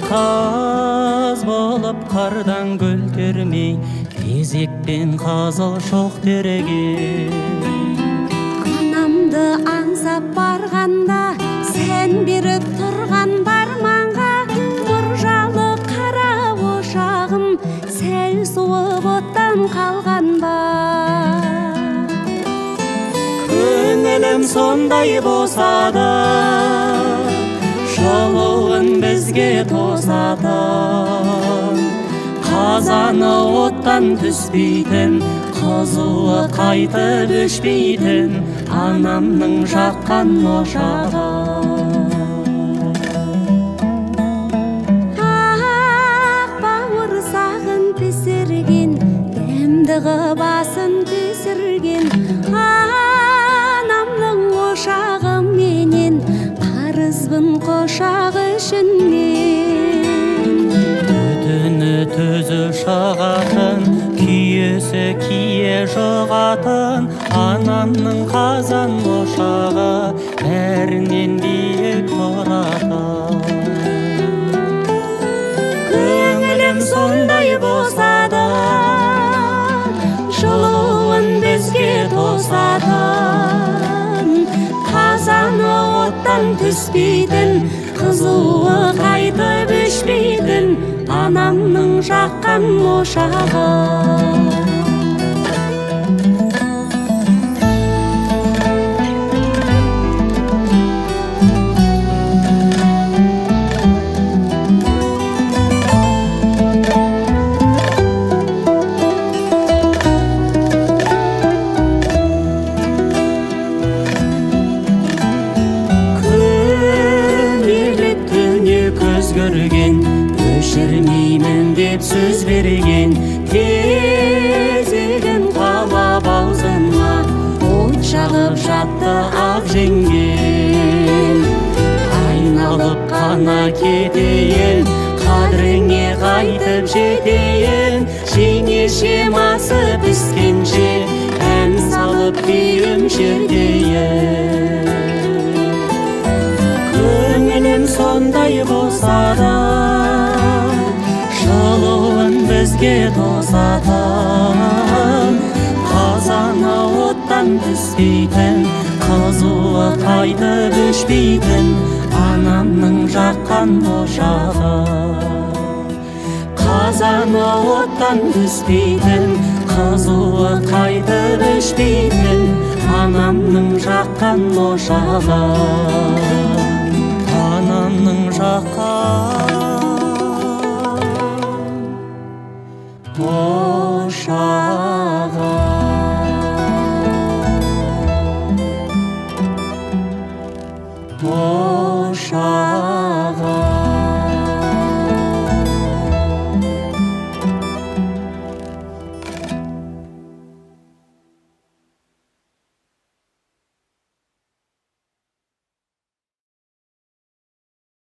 Каз болып қардан көлтермей, кезекпен қазыл шоқ тереген. Анамды аңсап барғанда, сен беріп тұрған барманға, мұржалы қара ошағым сәл суып оттан қалған ба? Көңілім сондай босады, жолуын бізге тосатын. Қазаны оттан түспейтін, қызуы қайтып өшпейтін анамның жаққан ошағы. Ақ бауырсағын пісірген, дәмдігі басын түсірген анамның ошағы менен, қарызбын қошақ үшін мен. Түтіні түзі шығатын, күйесі кие жоғатын анамның қазан ошағы бәрінен биік тұратын. Көңілім сондай босады, жылуын бізге тосатын. Қазаны оттан түспейтін, қызуы қайтып өшпейтін анамның жаққан ошағы. Көрген, өшірмеймін деп сөз берген, тезегін қалап аузыма от жағып жатты ақ жеңген. Айналып қана кетейін, қадіріңе қайтып жетейін, жеңешем асы піскенше ән салып күйім шертейін. Көңілім сондай босады, жылуын бізге тосатын. Қазаны оттан түспейтін, қызуы қайтып өшпейтін анамның жаққан ошағы. Қазаны оттан түспейтін, қызуы қайтып өшпейтін анамның жаққан ошағы. Анамның жаққан